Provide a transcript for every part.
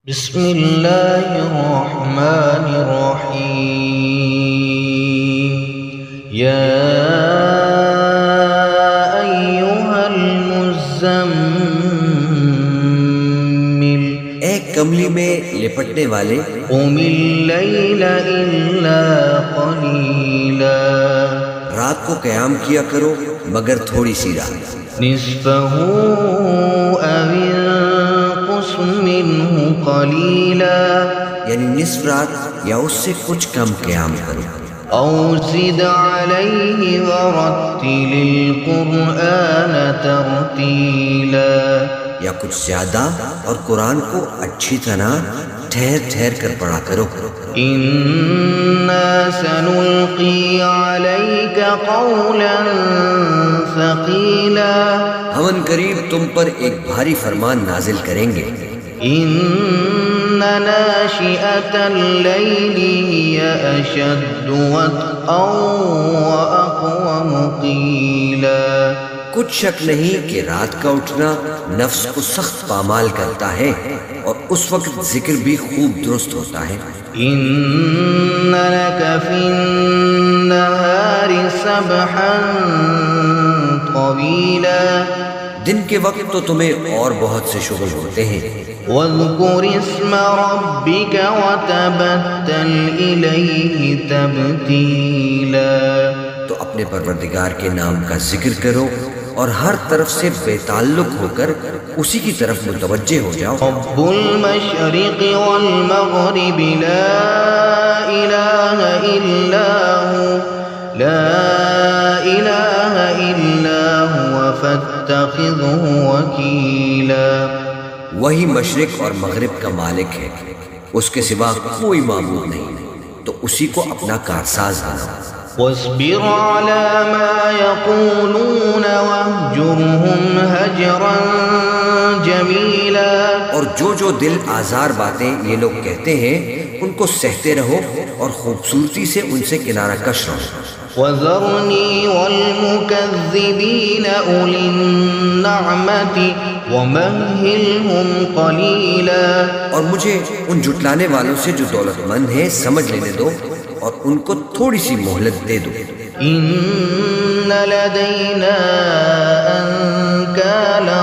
بسم اللہ الرحمن الرحیم یا ایہا المزمل، اے کملی میں لپٹنے والے، قم اللیل الا قلیلا، رات کو قیام کیا کرو مگر تھوڑی سی رات، نصفہ او انقص منہ قلیلا، یعنی نصف رات یا اس سے کچھ کم قیام کرو، او زد علیہ ورتل القرآن ترتیلا، یا کچھ زیادہ اور قرآن کو اچھی طرح ٹھہر ٹھہر کر پڑھا کرو۔ انا سنلقی علیک قولا ثقیلا، ہم ان قریب تم پر ایک بھاری فرمان نازل کریں گے۔ ان ناشئۃ اللیل ہی اشد وطئا واقوم قیلا، کچھ شک نہیں کہ رات کا اٹھنا نفس کو سخت پامال کرتا ہے اور اس وقت ذکر بھی خوب درست ہوتا ہے۔ ان لک فی النہار سبحا طویلا، دن کے وقت تو تمہیں اور بہت سے شغل ہوتے ہیں، واذکر اسم ربک وتبتل الیہ تبتیلا، تو اپنے پروردگار کے نام کا ذکر کرو اور ہر طرف سے بے تعلق ہو کر اسی کی طرف متوجہ ہو جاؤ۔ رب المشرق والمغرب لا الہ الا ہو، لا الہ الا ہوا فاتخذہ وکیلا، وہی مشرق اور مغرب کا مالک ہے، اس کے سوا کوئی معبود نہیں، تو اسی کو اپنا کارساز بناؤ۔ واصبر على ما يقولون واهجرهم هجرا جميلا، اور جو دل آزار باتیں یہ لوگ کہتے ہیں ان کو سہتے رہو اور خوبصورتی سے ان سے کنارہ کش رہو۔ وذرني والمكذبين أولي النعمة ومهلهم قليلا، اور مجھے ان جھٹلانے والوں سے جو دولت مند ہیں سمجھ لینے دو اور ان کو تھوڑی سی مہلت دے دو۔ إن لدينا أنكالا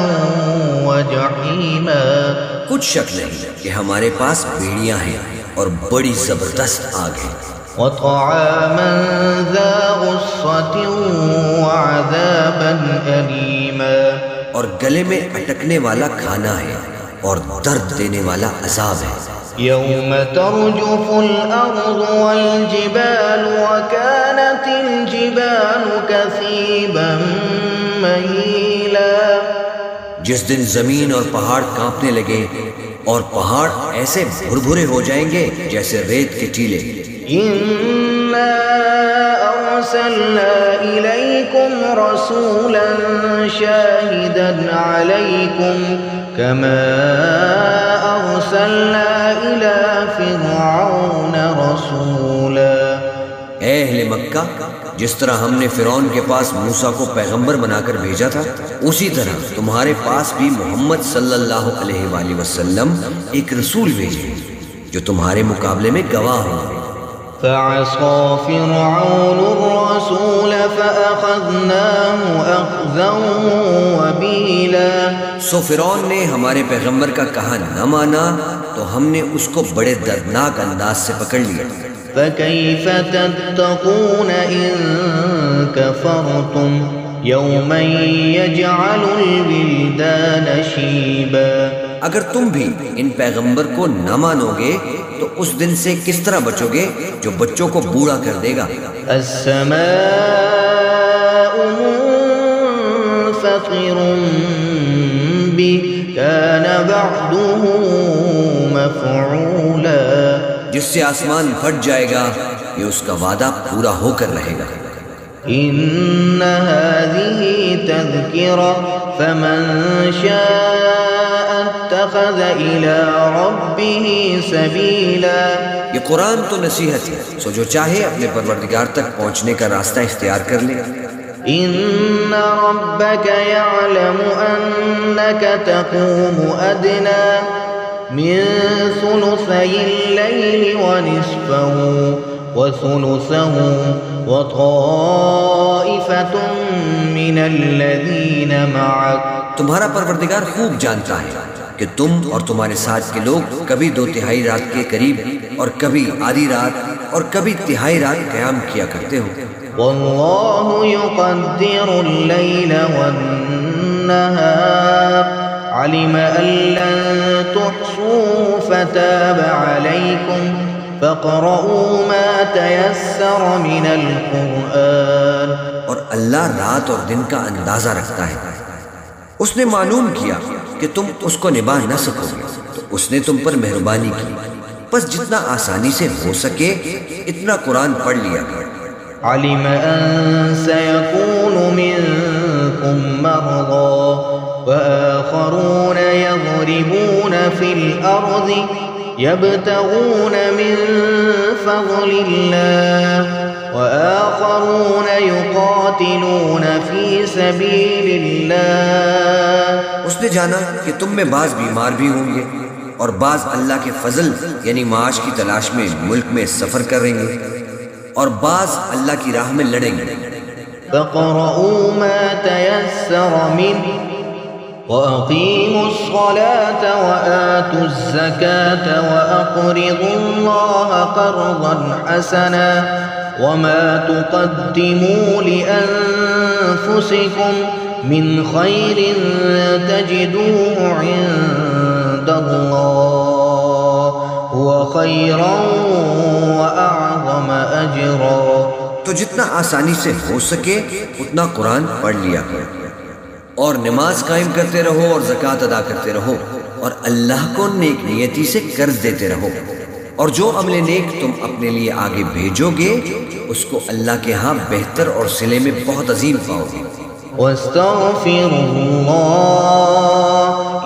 وجحيما، کچھ شک نہیں کہ ہمارے پاس بیڑیاں ہیں اور بڑی زبردست آگ ہے، وطعاما ذا غصة وعذابا أليما، اور گلے میں اٹکنے والا کھانا ہے اور درد دینے والا عذاب ہے۔ يوم ترجف الأرض والجبال وكانت الجبال كثيبا مهيلا، جس دن زمین اور پہاڑ کانپنے لگے اور پہاڑ ایسے بھربھرے ہو جائیں گے جیسے ریت کے ٹیلے۔ إنا أرسلنا إليكم رسولا شاهدا عليكم كما أرسلنا إلى فرعون رسولا، اے اہل مکہ، جس طرح ہم نے فرعون کے پاس موسیٰ کو پیغمبر بنا کر بھیجا تھا، اسی طرح تمہارے پاس بھی محمد صلی اللہ علیہ وآلہ وسلم ایک رسول بھیجے جو تمہارے مقابلے میں گواہ ہو۔ فعصى فرعون الرسول فأخذناه أخذا وبيلا، سو فرعون نے ہمارے پیغمبر کا کہا نہ مانا تو ہم نے اس کو بڑے دردناک انداز سے پکڑ لیا۔ فكيف تتقون إن كفرتم يوما يجعل الولدان شيبا، اگر تم بھی ان پیغمبر کو نہ مانو گے تو اس دن سے کس طرح بچو گے جو بچوں کو بوڑھا کر دے گا۔ السماء منفطر به كان بعده مفعولا، جس سے آسمان پھٹ جائے گا یہ اس کا وعدہ پورا ہو کر رہے گا۔ ان هذه تذکرہ فمن شاء اتخذ الى ربه سبیلا، یہ قرآن تو نصیحت ہے، سو جو چاہے اپنے پروردگار تک پہنچنے کا راستہ اختیار کر لے۔ ان ربك يعلم انك تقوم ادنى من ثلثي الليل ونصفه وثلثه وطائفة من الذين معك. تمہارا پروردگار خوب جانتا ہے کہ تم اور تمہارے ساتھ کے لوگ کبھی 2/3 رات کے قریب اور کبھی آدھی رات اور کبھی تہائی رات قیام کیا کرتے ہو. واللہ یقدر اللیل والنہار علم ان لن تحصوا فتاب علیکم فاقرؤوا ما تیسر من القرآن. اور اللہ رات اور دن کا اندازہ رکھتا ہے. اس نے معلوم کیا کہ تم اس کو نبھا نہ سکو گے تو اس نے تم پر مہربانی کی، بس جتنا آسانی سے ہو سکے اتنا قرآن پڑھ لیا. علم ان سيكون منكم مرضى وآخرون يضربون في الأرض يبتغون من فضل الله وآخرون يقاتلون في سبيل الله. اس نے جانا کہ تم میں بعض بیمار بھی ہوں گے اور بعض اللہ کے فضل یعنی معاش کی تلاش میں ملک میں سفر کریں گے اور بعض اللہ کی راہ میں لڑیں گے. فَقْرَؤُوا مَا تَيَسَّرَ مِنْهُ وَأَقِيمُوا الصَّلَاةَ وَآتُوا الزَّكَاةَ وَأَقْرِضُوا اللَّهَ قَرْضًا حَسَنًا وَمَا تُقَدِّمُوا لِأَنفُسِكُمْ مِنْ خَيْرٍ تَجِدُوهُ عِندَ اللَّهِ هُوَ خَيْرًا وَأَعْظَمَ أَجْرًا. تو جتنا آسانی سے ہو سکے اتنا قرآن پڑھ لیا کرو اور نماز قائم کرتے رہو اور زکوٰۃ ادا کرتے رہو اور اللہ کو نیک نیتی سے قرض دیتے رہو اور جو عمل نیک تم اپنے لیے آگے بھیجو گے اس کو اللہ کے ہاں بہتر اور صلے میں بہت عظیم پاؤ گے. وَاسْتَغْفِرُوا اللَّهَ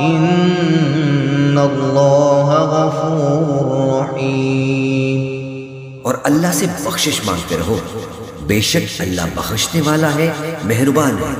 إِنَّ اللَّهَ غَفُورٌ رَحِيمٌ. اور اللہ سے بخشش مانگتے رہو، بے شک اللہ بخشنے والا ہے، مہربان ہے.